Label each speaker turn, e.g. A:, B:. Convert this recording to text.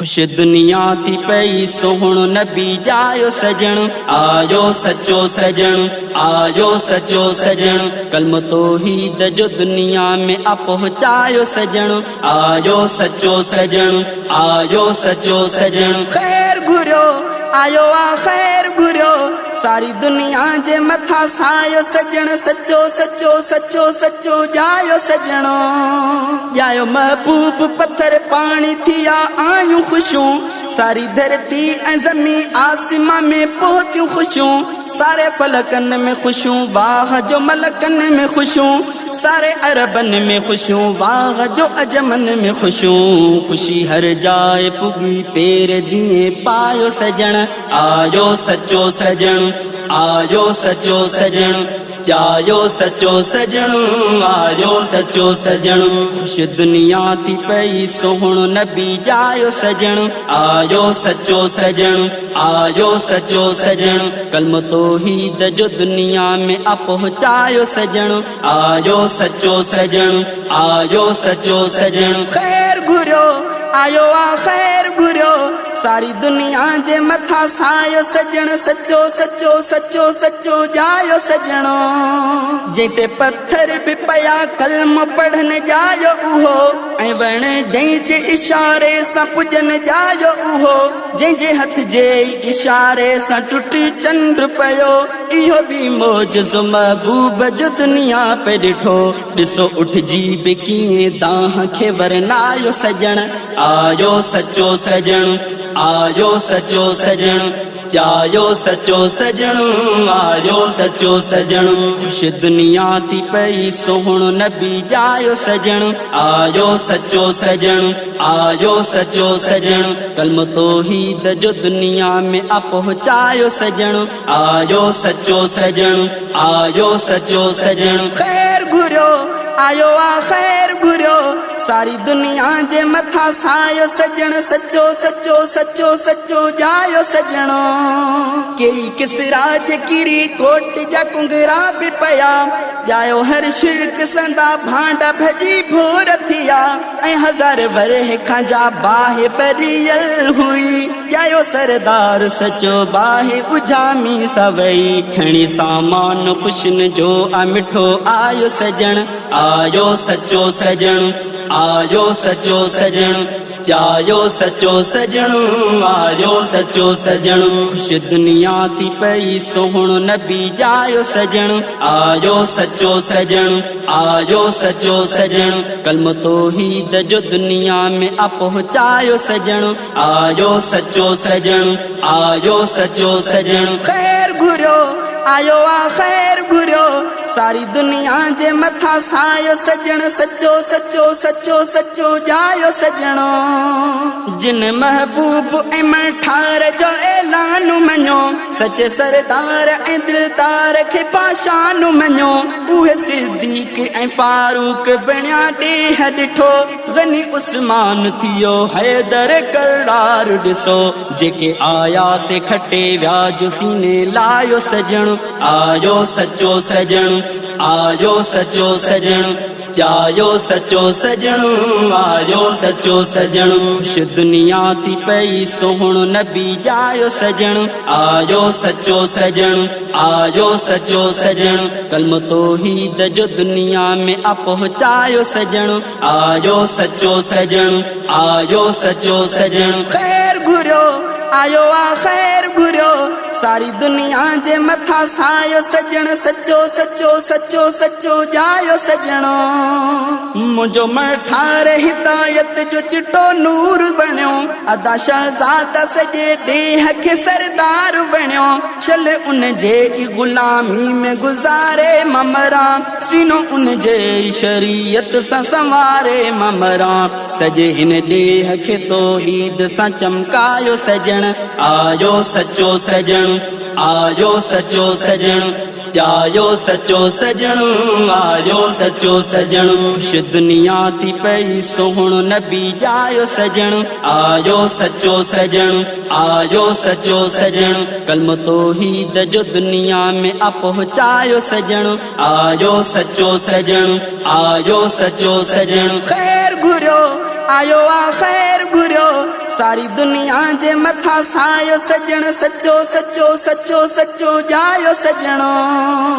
A: खुश दुनिया थी पई सोहणो नबी जायो सजण आयो सचो सजण आयो सचो सजण कलम तौहीद जो दुनिया में आ पहुंचायो सजण आयो सचो सजण आयो सचो सजण खैर घुरियो आयो आ खैर घुरियो सारी दुनिया जे मथा सायो सजण सचो सचो सचो सचो जायो सजणो जायो महबूब पत्थर पानी थिया आयूं खुशूं सारी धरती ऐं ज़मीन आसमां में पहुतियूं खुशूं सारे फलकन में खुशूं वाह जो मलकन में खुशूं सारे अरबन में खुशूं वाह जो अजमन में खुशूं खुशी हर जाए पुगी पेर जिए पायो सजण आयो सचो सजण आयो सचो सजण जायो सचो सजण आयो सचो सजण खुश दुनिया थी पई सोहणो नबी जायो सजण आयो सचो सजण आयो सचो सजण कलम तौहीद जो दुनिया में आ पहुंचायो सजण आयो सचो सजण आयो सचो सजण खैर घुरियो आयो आ खैर घुरियो सारी दुनिया जे मथा सायो सजण सचो सचो सचो सचो जायो सजणो जेते पत्थर भी पया कलम पढ़न जायो उहो ऐं वण जंहिंजे इशारे सां पुॼन जायो उहो जंहिंजे हथ जे इशारे सां टुटी चंड पयो इहो बि मौजज़ो महबूब जो दुनिया पे ॾिठो ॾिसो उठजी बि कीअं दाह खे वरनायो सजण आयो सचो सजण आयो सचो सजण जायो सचो सजण आयो सचो सजण खुश दुनिया थी पई सोहणो नबी जायो सजण आयो सचो सजण आयो सचो सजण कलम तौहीद जो दुनिया में आ पहुंचायो सजण आयो सचो सजण आयो सचो सजण खैर घुरियो आयो आ खैर घुरियो सारी दुनिया जे मथा सायो सजण सचो सचो सचो सचो जायो सजणो केई किसरा जे किरी कोट जा कुंगरा भी पया जायो हर शिरक संदा भांडा भजी भोर थिया ऐं हज़ार वरह खां जा बाहि बरियल हुई जायो सरदार सचो बाहि उजामी सवई खणी सामान खुशन जो आ मिठो आयो सजण आयो सचो सजण आयो सचो सजण जायो सचो सजण आयो सचो सजण खुश दुनिया थी पई सोहणो नबी जायो सजण आयो सचो सजण आयो सचो सजण कलम तौहीद जो दुनिया में आ पहुंचायो सजण आयो सचो सजण आयो सचो सजण खैर घुरियो आयो आ खैर घुरियो सारी दुनिया जे मथा सायो सजण सचो सचो सचो सचो जायो सजणो जिन महबूब ऐं मठार जो ऐलान मञो सचे सरदार ऐं दिलदार खे पाशान मञो उहे सिद्दीक़ ऐं फारूक बणिया ॾींहं ॾिठो गनी उस्मान थियो हैदर करार ॾिसो जेके आया से खटे विया जो सीने लायो सजण आयो सचो सजण आयो सचो सजण जायो सचो सजण आयो सचो सजण खुश दुनिया थी पई सोहणो नबी जायो सजण आयो सचो सजण आयो सचो सजण कलम तौहीद जो दुनिया में आ पहुंचायो सजण आयो सचो सजण आयो सचो सजण खैर घुरियो आयो आ खैर घुरियो सारी दुनिया जे मथा सायो सजण सचो सचो सचो सचो जायो सजणो मुंहिंजो मठार हिदायत जो चिटो नूर बणियो अदा शहज़ादा सॼे ॾींहं खे सरदार बणियो शल उन जे ग़ुलामी में गुज़ारे ममरा सीनो उन जे शरीयत सां संवारे ममरा सॼे हिन ॾींहं खे तौहीद सां चमकायो सजण आयो सचो सजण आयो सचो सजण जायो सचो सजण आयो सचो सजण खुश दुनिया थी पई सोहणो नबी जायो सजण आयो सचो सजण आयो सचो सजण कलम तौहीद जो दुनिया में आ पहुंचायो सजण आयो सचो सजण आयो सचो सजण खैर घुरियो आयो आ खैर घुरियो सारी दुनिया जे मथा सायो सजण सचो सचो सचो सचो जायो सजणो।